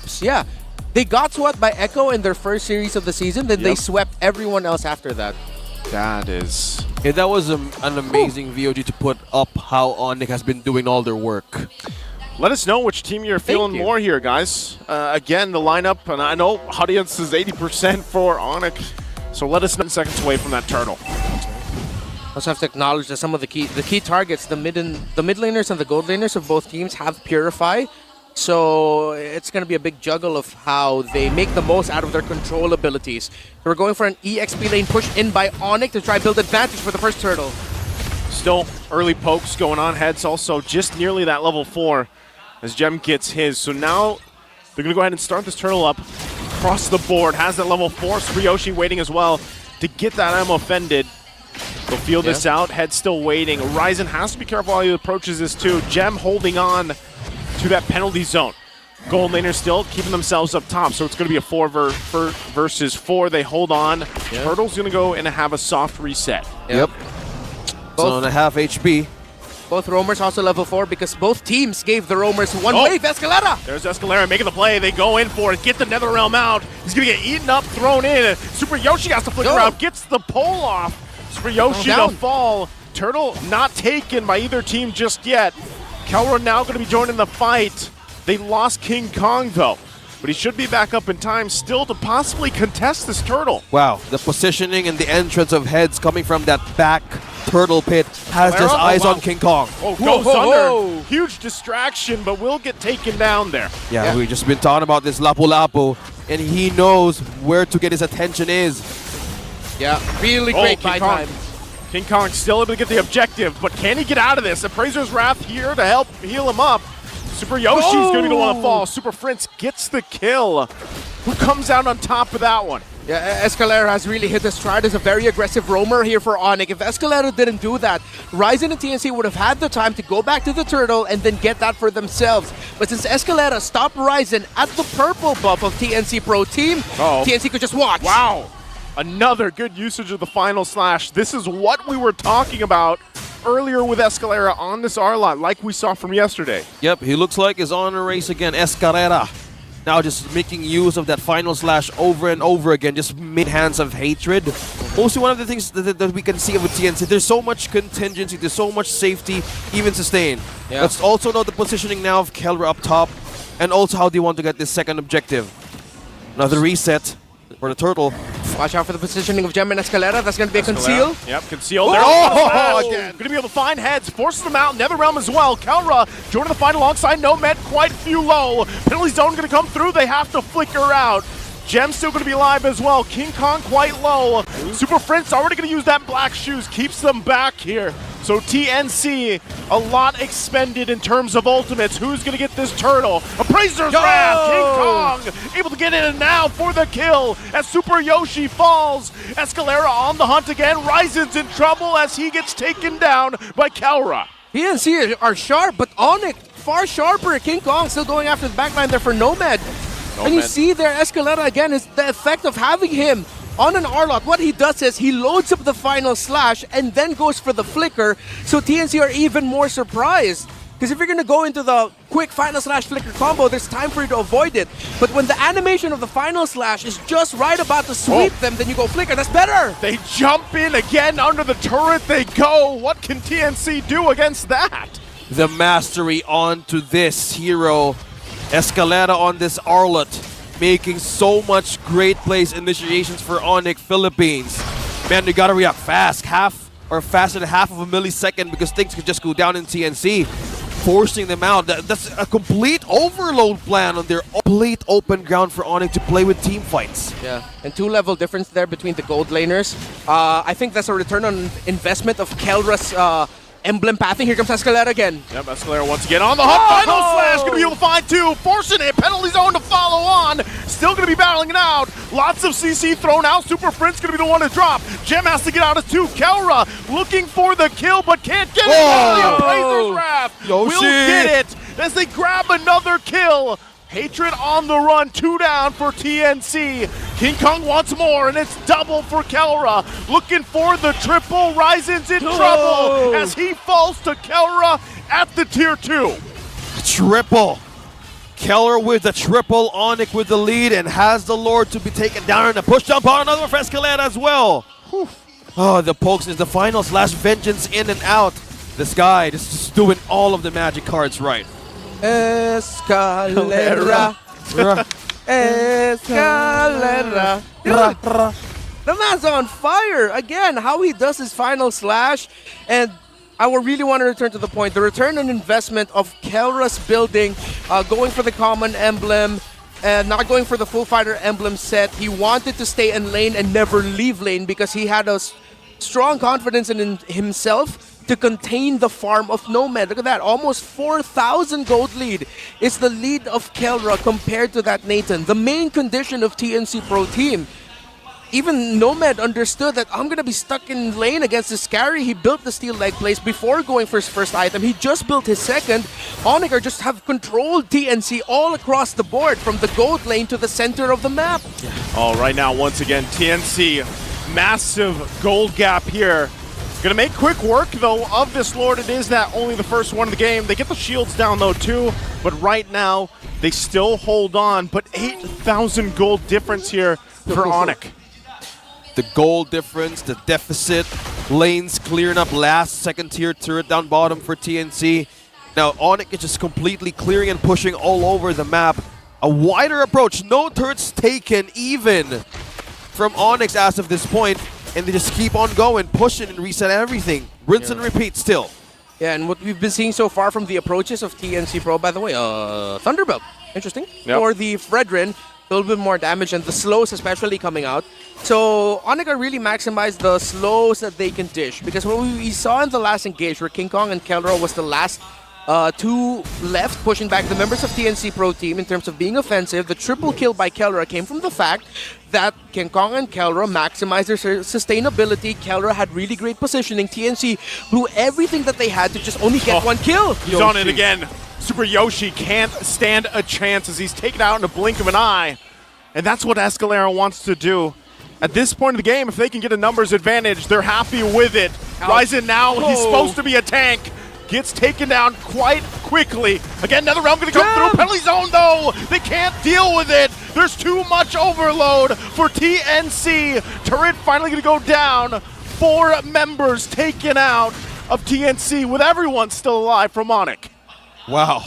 sweeps. Yeah, they got swept by Echo in their first series of the season. Then they swept everyone else after that. That is... Yeah, that was an amazing VOG to put up how Onic has been doing all their work. Let us know which team you're feeling more here, guys. Again, the lineup, and I know audience is 80% for Onic, so let us know 9 seconds away from that turtle. Also have to acknowledge that some of the key targets, the mid laners and the gold laners of both teams have Purify. So it's going to be a big juggle of how they make the most out of their control abilities. We're going for an EXP lane push in by Onic to try build advantage for the first turtle. Still early pokes going on. Heads also just nearly that level 4 as Gem gets his. So now they're going to go ahead and start this turtle up across the board. Has that level 4. Tsuruyoshi waiting as well to get that ammo offended. They'll feel this out. Head still waiting. Ryzen has to be careful while he approaches this too. Gem holding on to that penalty zone. Gold laners still keeping themselves up top, so it's going to be a 4 versus 4. They hold on. Turtle's going to go and have a soft reset. Yep. So on a half HP. Both roamers also level 4 because both teams gave the roamers one wave. Escalera! There's Escalera making the play. They go in for it. Get the Netherrealm out. He's going to get eaten up, thrown in. Tsuruyoshi has to flick around. Gets the pole off. Tsuruyoshi to fall. Turtle not taken by either team just yet. Kelra now going to be joining the fight. They lost King Kong though, but he should be back up in time still to possibly contest this turtle. Wow, the positioning and the entrance of Heads coming from that back turtle pit has just eyes on King Kong. Oh, goes under. Huge distraction, but will get taken down there. Yeah, we've just been talking about this Lapu Lapu, and he knows where to get his attention is. Yeah, really great buy time. King Kong still able to get the objective, but can he get out of this? Appraiser's Wrath here to help heal him up. Tsuruyoshi's going to be the one to fall. Super Prince gets the kill. Who comes out on top of that one? Yeah, Escalera has really hit the stride as a very aggressive roamer here for Onic. If Escalera didn't do that, Ryzen and TNC would have had the time to go back to the turtle and then get that for themselves. But since Escalera stopped Ryzen at the purple buff of TNC Pro Team, TNC could just watch. Wow. Another good usage of the final slash. This is what we were talking about earlier with Escalera on this R-Lot, like we saw from yesterday. Yep, he looks like he's on a race again. Escalera now just making use of that final slash over and over again, just mid hands of hatred. Also, one of the things that we can see with TNC, there's so much contingency, there's so much safety, even sustain. Let's also know the positioning now of Kelra up top, and also how they want to get this second objective. Another reset for the turtle. Watch out for the positioning of Gem and Escalera. That's going to be a conceal. Yep, conceal. Going to be able to find Heads, forces them out. Netherrealm as well. Kelra joining the fight alongside Nomad, quite a few low. Penalty zone going to come through. They have to flicker out. Gem still going to be alive as well. King Kong quite low. Super Prince already going to use that black shoes. Keeps them back here. So TNC, a lot expended in terms of ultimates. Who's going to get this turtle? Appraiser's Wrath! King Kong able to get in now for the kill as Tsuruyoshi falls. Escalera on the hunt again. Ryzen's in trouble as he gets taken down by Kelra. TNC are sharp, but Onic far sharper. King Kong still going after the backline there for Nomad. And you see there, Escalera again is the effect of having him on an R-Lot. What he does is he loads up the final slash and then goes for the flicker, so TNC are even more surprised. Because if you're going to go into the quick final slash flicker combo, there's time for you to avoid it. But when the animation of the final slash is just right about to sweep them, then you go flicker. That's better. They jump in again under the turret. They go. What can TNC do against that? The mastery onto this hero. Escalera on this R-Lot, making so much great plays initiations for Onic Philippines. Man, you gotta react fast, faster than half of a millisecond because things could just go down in TNC, forcing them out. That's a complete overload plan on their complete open ground for Onic to play with team fights. Yeah, and 2-level difference there between the gold laners. I think that's a return on investment of Kelra's emblem pathing. Here comes Escalera again. Yep, Escalera once again on the hunt. Final slash, going to be able to find 2. Forcing it. Penalty zone to follow on. Still going to be battling it out. Lots of CC thrown out. Super Prince going to be the one to drop. Gem has to get out of 2. Kelra looking for the kill, but can't get it. The Appraiser's Wrath will get it as they grab another kill. Hatred on the run, 2 down for TNC. King Kong wants more, and it's double for Kelra. Looking for the triple. Ryzen's in trouble as he falls to Kelra at the tier 2. Triple. Keller with the triple, Onic with the lead, and has the Lord to be taken down, and a push jump on another for Escalera as well. Whew. Oh, the pokes is the final slash vengeance in and out. This guy just doing all of the magic cards right. Escalera. Escalera. Dude, the man's on fire. Again, how he does his final slash. And I would really want to return to the point. The return on investment of Kelra's building, going for the common emblem, and not going for the full fighter emblem set. He wanted to stay in lane and never leave lane because he had a strong confidence in himself to contain the farm of Nomad. Look at that, almost 4,000 gold lead is the lead of Kelra compared to that Nathan. The main condition of TNC Pro Team. Even Nomad understood that I'm going to be stuck in lane against this carry. He built the steel leg place before going for his first item. He just built his second. Onic just have controlled TNC all across the board from the gold lane to the center of the map. Oh, right now, once again, TNC, massive gold gap here. Gonna make quick work, though, of this Lord. It is that only the first one of the game. They get the shields down, though, too. But right now, they still hold on. But 8,000 gold difference here for Onic. The gold difference, the deficit, lanes clearing up last, second tier turret down bottom for TNC. Now Onic is just completely clearing and pushing all over the map. A wider approach, no turrets taken even from Onyx as of this point, and they just keep on going, pushing and reset everything. Rinse and repeat still. Yeah, and what we've been seeing so far from the approaches of TNC Pro, by the way, Thunderbolt, interesting. Yep. Or the Fredrin, a little bit more damage, and the slows especially coming out. So Onic really maximized the slows that they can dish, because what we saw in the last engage where King Kong and Kelra was the last two left, pushing back the members of TNC Pro Team in terms of being offensive. The triple kill by Kelra came from the fact that King Kong and Kelra maximized their sustainability. Kelra had really great positioning. TNC blew everything that they had to just only get one kill. He's on it again. Super Yoshi can't stand a chance as he's taken out in a blink of an eye. And that's what Escalera wants to do. At this point of the game, if they can get a numbers advantage, they're happy with it. Ryzen now, he's supposed to be a tank. Gets taken down quite quickly. Again, another realm gonna come through. Penalty zone though, they can't deal with it. There's too much overload for TNC. Turret finally gonna go down. 4 members taken out of TNC with everyone still alive from Onic. Wow.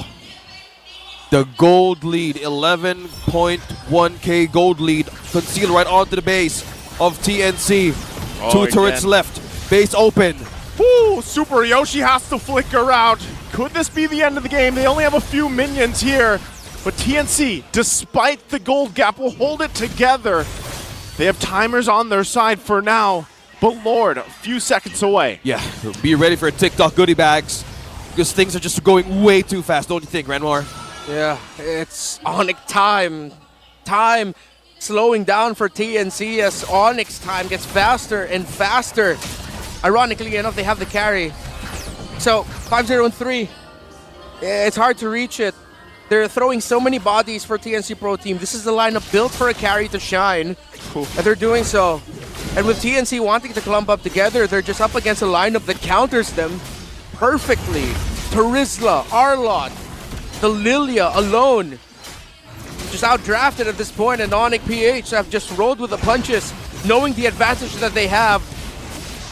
The gold lead, 11.1k gold lead, concealed right onto the base of TNC. Two turrets left, base open. Woo! Super Yoshi has to flicker out. Could this be the end of the game? They only have a few minions here. But TNC, despite the gold gap, will hold it together. They have timers on their side for now. But Lord, a few seconds away. Yeah, be ready for TikTok goodie bags, because things are just going way too fast, don't you think, Ranmar? Yeah, it's Onic time. Time slowing down for TNC as Onyx time gets faster and faster. Ironically enough, they have the carry. So, 5-0 and 3. It's hard to reach it. They're throwing so many bodies for TNC Pro Team. This is the lineup built for a carry to shine. And they're doing so. And with TNC wanting to clump up together, they're just up against a lineup that counters them perfectly. Terizla, Arlot, the Lilia alone. Just outdrafted at this point, and Onic PH have just rolled with the punches, knowing the advantage that they have.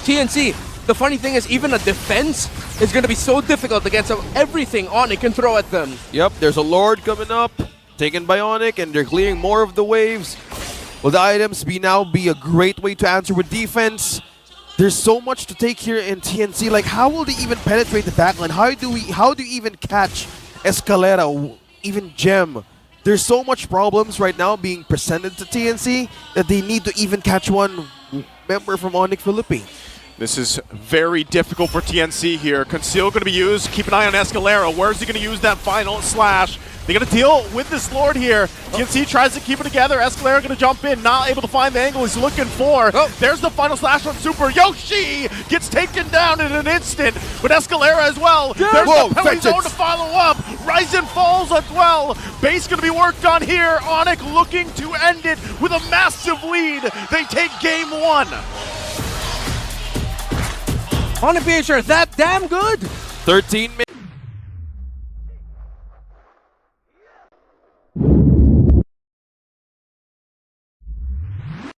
TNC, the funny thing is, even a defense is going to be so difficult against everything Onic can throw at them. Yep, there's a Lord coming up, taken by Onic, and they're clearing more of the waves. Will the items now be a great way to answer with defense? There's so much to take here in TNC. Like, how will they even penetrate the backline? How do you even catch Escalera, even Gem? There's so much problems right now being presented to TNC that they need to even catch one member from Onic Philippines. This is very difficult for TNC here. Conceal going to be used. Keep an eye on Escalera. Where's he going to use that final slash? They're going to deal with this Lord here. TNC tries to keep it together. Escalera going to jump in. Not able to find the angle he's looking for. There's the final slash on Super. Yoshi gets taken down in an instant. But Escalera as well. There's the penalty zone to follow up. Ryzen falls as well. Base going to be worked on here. Onic looking to end it with a massive lead. They take game 1. Onic PH are that damn good. 13 minutes. Netherrealm.